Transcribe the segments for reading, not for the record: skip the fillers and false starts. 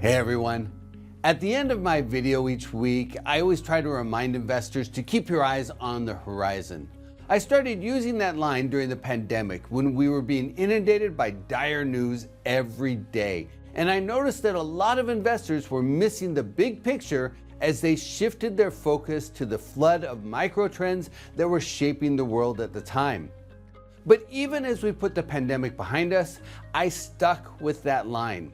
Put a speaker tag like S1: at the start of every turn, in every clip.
S1: Hey everyone. At the end of my video each week, I always try to remind investors to keep your eyes on the horizon. I started using that line during the pandemic when we were being inundated by dire news every day. And I noticed that a lot of investors were missing the big picture as they shifted their focus to the flood of micro trends that were shaping the world at the time. But even as we put the pandemic behind us, I stuck with that line.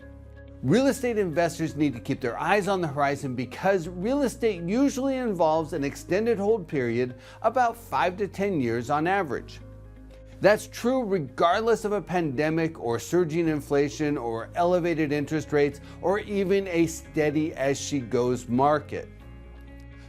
S1: Real estate investors need to keep their eyes on the horizon because real estate usually involves an extended hold period, about 5 to 10 years on average. That's true regardless of a pandemic or surging inflation or elevated interest rates or even a steady as she goes market.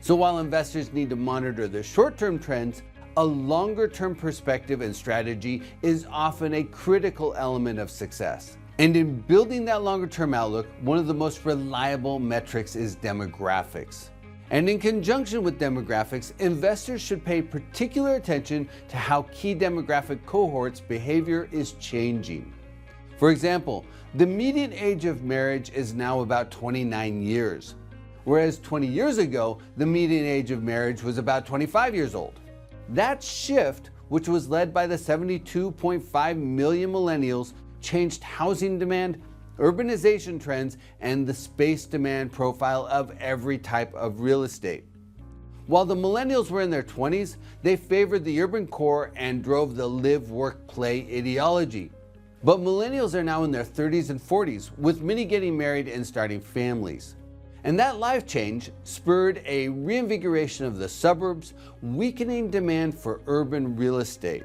S1: So while investors need to monitor the short-term trends, a longer-term perspective and strategy is often a critical element of success. And in building that longer-term outlook, one of the most reliable metrics is demographics. And in conjunction with demographics, investors should pay particular attention to how key demographic cohorts' behavior is changing. For example, the median age of marriage is now about 29 years, whereas 20 years ago, the median age of marriage was about 25 years old. That shift, which was led by the 72.5 million millennials, changed housing demand, urbanization trends, and the space demand profile of every type of real estate. While the millennials were in their 20s, they favored the urban core and drove the live, work, play ideology. But millennials are now in their 30s and 40s, with many getting married and starting families. And that life change spurred a reinvigoration of the suburbs, weakening demand for urban real estate.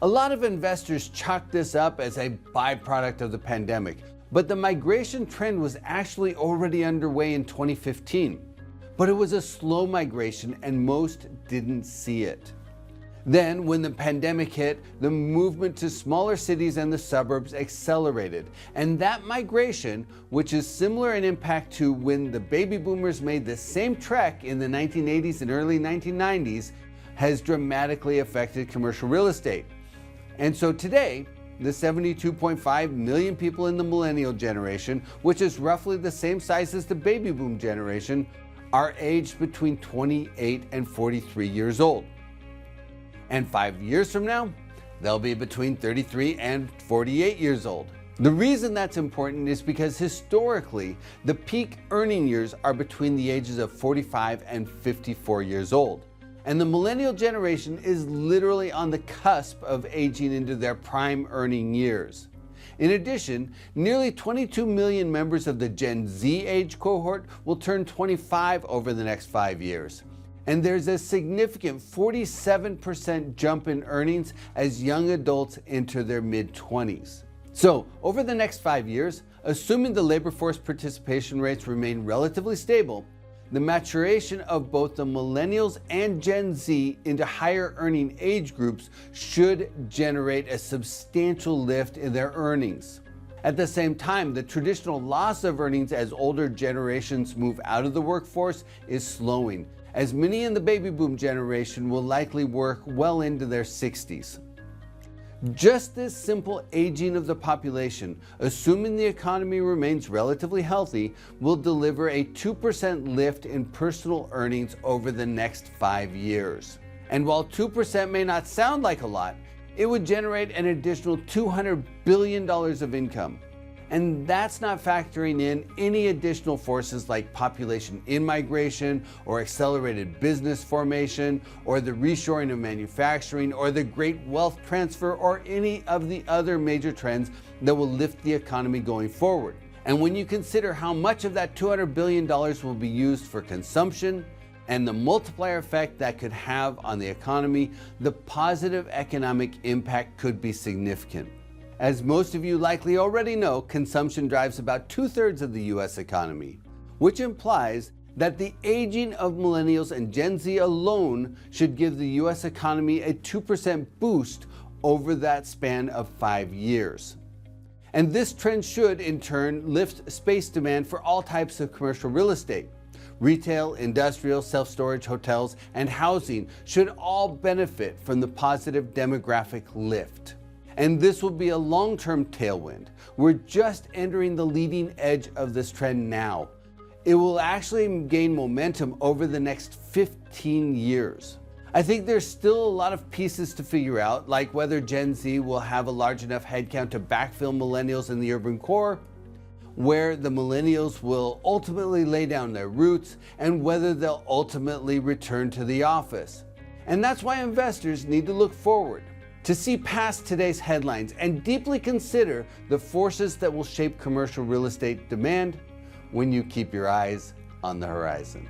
S1: A lot of investors chalk this up as a byproduct of the pandemic, but the migration trend was actually already underway in 2015. But it was a slow migration and most didn't see it. Then, when the pandemic hit, the movement to smaller cities and the suburbs accelerated. And that migration, which is similar in impact to when the baby boomers made the same trek in the 1980s and early 1990s, has dramatically affected commercial real estate. And so today, the 72.5 million people in the millennial generation, which is roughly the same size as the baby boom generation, are aged between 28 and 43 years old. And 5 years from now, they'll be between 33 and 48 years old. The reason that's important is because historically, the peak earning years are between the ages of 45 and 54 years old. And the millennial generation is literally on the cusp of aging into their prime earning years. In addition, nearly 22 million members of the Gen Z age cohort will turn 25 over the next 5 years. And there's a significant 47% jump in earnings as young adults enter their mid-20s. So, over the next 5 years, assuming the labor force participation rates remain relatively stable, the maturation of both the millennials and Gen Z into higher earning age groups should generate a substantial lift in their earnings. At the same time, the traditional loss of earnings as older generations move out of the workforce is slowing, as many in the baby boom generation will likely work well into their 60s. Just this simple aging of the population, assuming the economy remains relatively healthy, will deliver a 2% lift in personal earnings over the next 5 years. And while 2% may not sound like a lot, it would generate an additional $200 billion of income. And that's not factoring in any additional forces like population in-migration or accelerated business formation or the reshoring of manufacturing or the great wealth transfer or any of the other major trends that will lift the economy going forward. And when you consider how much of that $200 billion will be used for consumption and the multiplier effect that could have on the economy, the positive economic impact could be significant. As most of you likely already know, consumption drives about 2/3 of the US economy, which implies that the aging of millennials and Gen Z alone should give the US economy a 2% boost over that span of 5 years. And this trend should, in turn, lift space demand for all types of commercial real estate. Retail, industrial, self-storage, hotels, and housing should all benefit from the positive demographic lift. And this will be a long-term tailwind. We're just entering the leading edge of this trend now. It will actually gain momentum over the next 15 years. I think there's still a lot of pieces to figure out, like whether Gen Z will have a large enough headcount to backfill millennials in the urban core, where the millennials will ultimately lay down their roots, and whether they'll ultimately return to the office. And that's why investors need to look forward, to see past today's headlines and deeply consider the forces that will shape commercial real estate demand when you keep your eyes on the horizon.